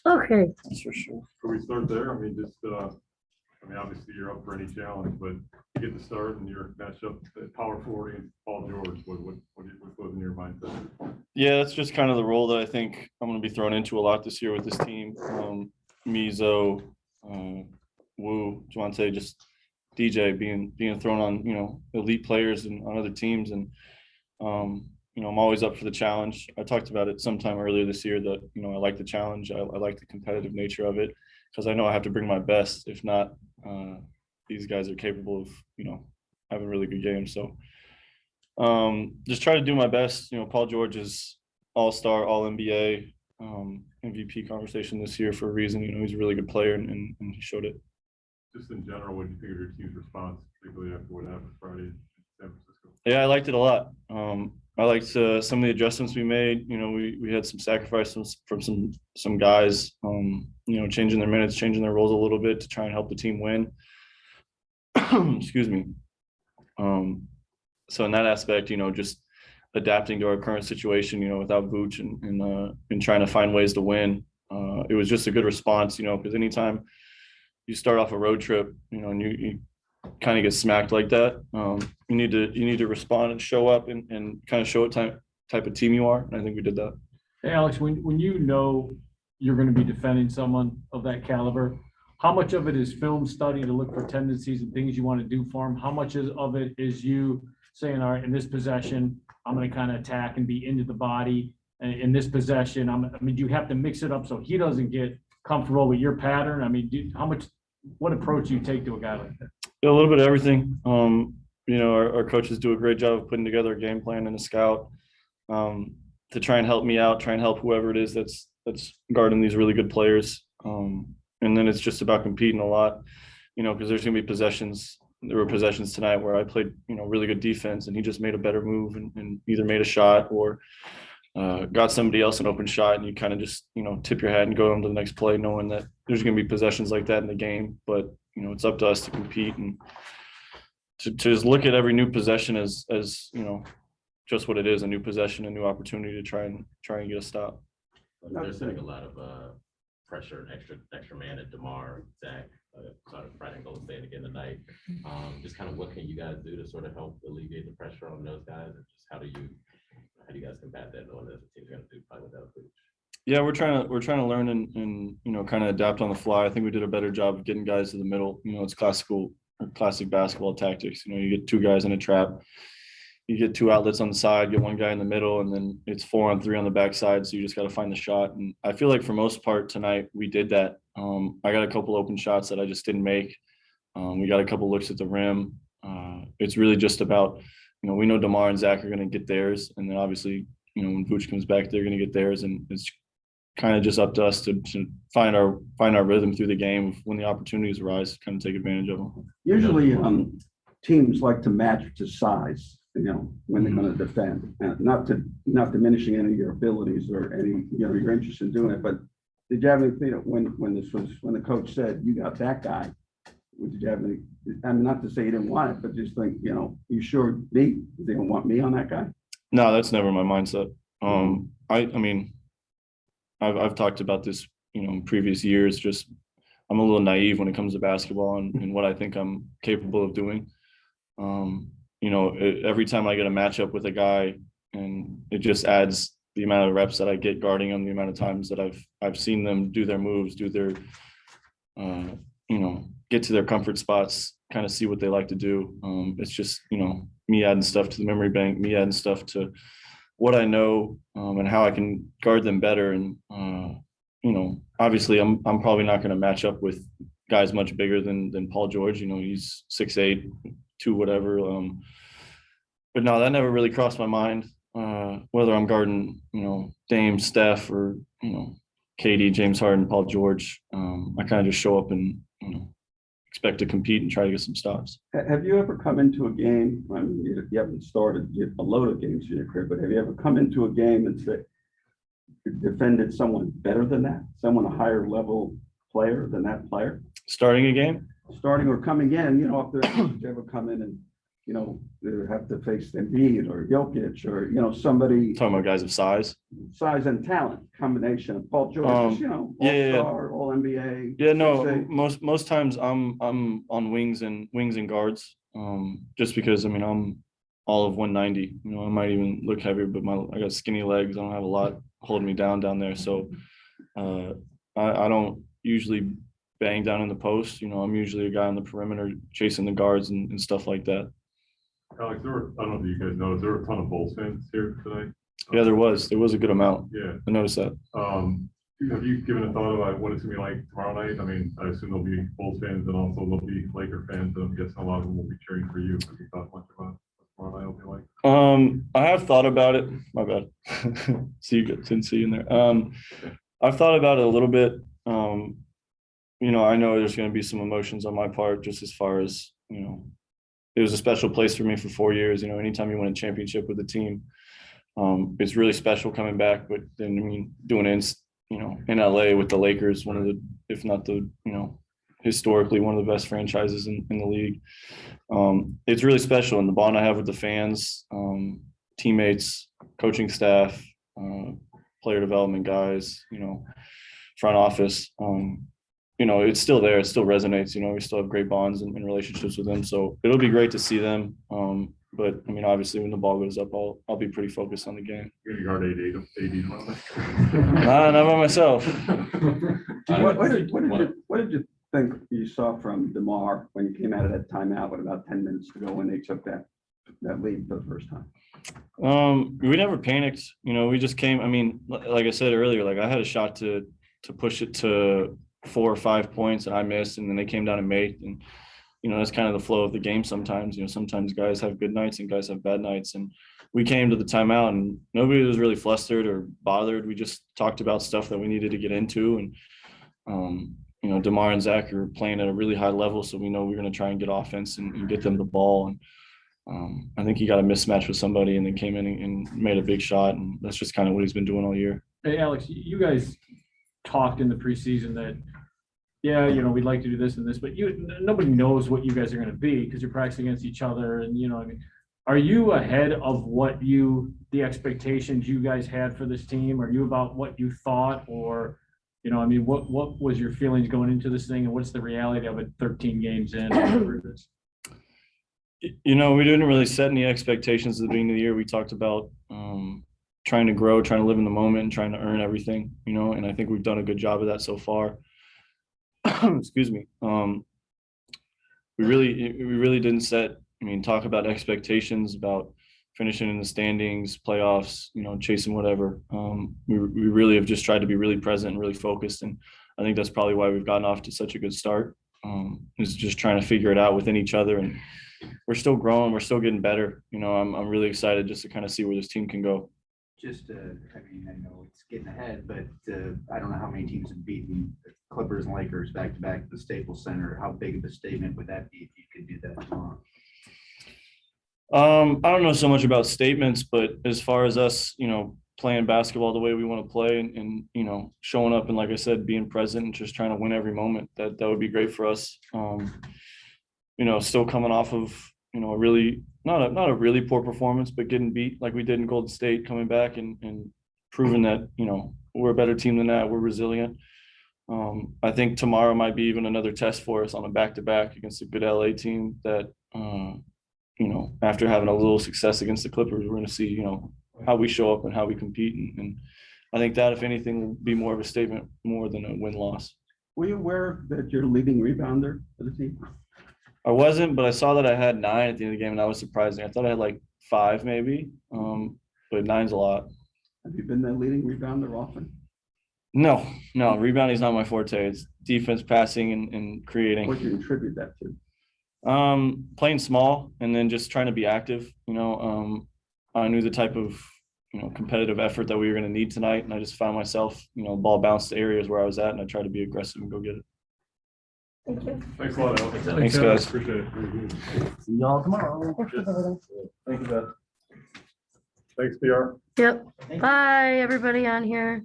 Okay. That's for sure. Can we start there? I mean, obviously you're up for any challenge, but you get to start and you're matched up at power forward against Paul George. What goes in your mindset? Yeah, that's just kind of the role that I think I'm going to be thrown into a lot this year with this team. Mizo, Wu, Javante, just DJ being thrown on, elite players and on other teams. And, I'm always up for the challenge. I talked about it sometime earlier this year that, I like the challenge. I like the competitive nature of it because I know I have to bring my best. If not, these guys are capable of, having really good games. So just try to do my best. Paul George is all-star, all-NBA, MVP conversation this year for a reason. He's a really good player and he showed it. Just in general, what do you think of your team's response, particularly after what happened Friday in San Francisco? Yeah, I liked it a lot. I liked some of the adjustments we made. We had some sacrifices from some guys, changing their minutes, changing their roles a little bit to try and help the team win. Excuse me. So in that aspect, just adapting to our current situation, without Vooch and trying to find ways to win. It was just a good response, because anytime you start off a road trip, and you kind of get smacked like that, you need to respond and show up and kind of show what type of team you are. And I think we did that. Hey, Alex, when you're going to be defending someone of that caliber, how much of it is film study to look for tendencies and things you want to do for him? How much of it is you saying, all right, in this possession, I'm going to kind of attack and be into the body. And in this possession, do you have to mix it up so he doesn't get comfortable with your pattern? What approach do you take to a guy like that? A little bit of everything. Our coaches do a great job of putting together a game plan and a scout to try and help me out, try and help whoever it is that's guarding these really good players. And then it's just about competing a lot, because there's going to be possessions. There were possessions tonight where I played, really good defense and he just made a better move and either made a shot or got somebody else an open shot, and you kind of just, tip your hat and go on to the next play knowing that there's going to be possessions like that in the game. But, it's up to us to compete and to just look at every new possession as just what it is, a new possession, a new opportunity to try and get a stop. They're setting a lot of pressure and extra man at DeMar, Zach, sort of Friday and Golden State again tonight. Just kind of what can you guys do to sort of help alleviate the pressure on those guys, and just how do you guys combat that, knowing that the team's going to do probably without Vooch? Yeah, we're trying to learn and kind of adapt on the fly. I think we did a better job of getting guys to the middle. It's classic basketball tactics. You get two guys in a trap, you get two outlets on the side, get one guy in the middle, and then it's 4-on-3 on the backside. So you just got to find the shot. And I feel like for most part tonight we did that. I got a couple open shots that I just didn't make. We got a couple looks at the rim. It's really just about, we know DeMar and Zach are going to get theirs, and then obviously, when Vooch comes back, they're going to get theirs, and it's kind of just up to us to find our rhythm through the game. When the opportunities arise, kind of take advantage of them. Usually, teams like to match to size, when they're going to defend, and not diminishing any of your abilities or any, your interest in doing it. But did you have any, when the coach said you got that guy? Did you have any? Not to say you didn't want it, but just think, you sure they don't want me on that guy? No, that's never my mindset. I've talked about this, in previous years. Just I'm a little naive when it comes to basketball and what I think I'm capable of doing. Every time I get a matchup with a guy, and it just adds the amount of reps that I get guarding them, the amount of times that I've seen them do their moves, do their, get to their comfort spots, kind of see what they like to do. It's just, me adding stuff to the memory bank, me adding stuff to what I know, and how I can guard them better. And, obviously I'm probably not going to match up with guys much bigger than Paul George. He's 6'8", 2 whatever. But no, that never really crossed my mind, whether I'm guarding, Dame, Steph, or, KD, James Harden, Paul George. I kind of just show up and, expect to compete and try to get some stops. Have you ever come into a game? You haven't started a load of games in your career, but have you ever come into a game and said, defended someone better than that, someone a higher level player than that player? Starting a game? Starting or coming in, if did you ever come in and they have to face Embiid or Jokic or, somebody Talking about guys of size. size and talent combination of Paul George, yeah. all-star, all NBA. Yeah, no, 6'8". most times I'm on wings and guards. Just because I'm all of 190. I might even look heavier, but I got skinny legs. I don't have a lot holding me down there. So I don't usually bang down in the post. I'm usually a guy on the perimeter chasing the guards and stuff like that. Alex, I don't know if you guys noticed, there were a ton of Bulls fans here tonight. Yeah, there was a good amount. Yeah. I noticed that. Have you given a thought about what it's gonna be like tomorrow night? I mean, I assume there'll be Bulls fans and also there'll be Laker fans, and I'm guessing a lot of them will be cheering for you. Have you thought much about what tomorrow night will be like? I have thought about it. My bad. Didn't see you in there. I've thought about it a little bit. I know there's going to be some emotions on my part, just as far as, it was a special place for me for 4 years. Anytime you win a championship with the team, it's really special coming back. But then, doing it, in LA with the Lakers, one of the, if not the, historically one of the best franchises in the league. It's really special, and the bond I have with the fans, teammates, coaching staff, player development guys, front office, it's still there. It still resonates. We still have great bonds and relationships with them. So it'll be great to see them. But obviously, when the ball goes up, I'll be pretty focused on the game. You're gonna guard AD tomorrow night? Not by myself. What did you think you saw from DeMar when you came out of that timeout with about 10 minutes to go when they took that lead for the first time? We never panicked. We just came. Like I said earlier, like I had a shot to push it to 4 or 5 points, and I missed, and then they came down and made. And that's kind of the flow of the game. Sometimes sometimes guys have good nights and guys have bad nights. And we came to the timeout, and nobody was really flustered or bothered. We just talked about stuff that we needed to get into, and DeMar and Zach are playing at a really high level, so we know we're going to try and get offense and get them the ball. And I think he got a mismatch with somebody and then came in and made a big shot, and that's just kind of what he's been doing all year. Hey, Alex, you guys talked in the preseason that, we'd like to do this and this, but nobody knows what you guys are going to be because you're practicing against each other. And, are you ahead of what the expectations you guys had for this team? Are you about what you thought, or, what was your feelings going into this thing, and what's the reality of it 13 games in? We didn't really set any expectations at the beginning of the year. We talked about trying to grow, trying to live in the moment, and trying to earn everything, and I think we've done a good job of that so far. Excuse me. We really didn't talk about expectations about finishing in the standings, playoffs, chasing whatever. We really have just tried to be really present and really focused, and I think that's probably why we've gotten off to such a good start. Is just trying to figure it out within each other, and we're still growing, we're still getting better. I'm really excited just to kind of see where this team can go. I know it's getting ahead, but I don't know how many teams have beaten the Clippers and Lakers back to back at the Staples Center. How big of a statement would that be if you could do that tomorrow? I don't know so much about statements, but as far as us, playing basketball the way we want to play and showing up and, like I said, being present and just trying to win every moment, that would be great for us. Still coming off of, a really, not a really poor performance, but getting beat like we did in Golden State, coming back and proving that, we're a better team than that. We're resilient. I think tomorrow might be even another test for us on a back-to-back against a good LA team that, after having a little success against the Clippers, we're going to see, how we show up and how we compete. And I think that, if anything, will be more of a statement more than a win-loss. Were you aware that you're leading rebounder for the team? I wasn't, but I saw that I had 9 at the end of the game, and that was surprising. I thought I had like 5 maybe, but 9's a lot. Have you been the leading rebounder often? No, rebounding is not my forte. It's defense, passing, and creating. What do you attribute that to? Playing small and then just trying to be active. I knew the type of competitive effort that we were going to need tonight, and I just found myself, ball bounced to areas where I was at, and I tried to be aggressive and go get it. Thank you. Thanks a lot, Alex. Thanks, guys. Appreciate it. See y'all tomorrow. Thank you, Beth. Thanks, PR. Yep. Bye, everybody on here.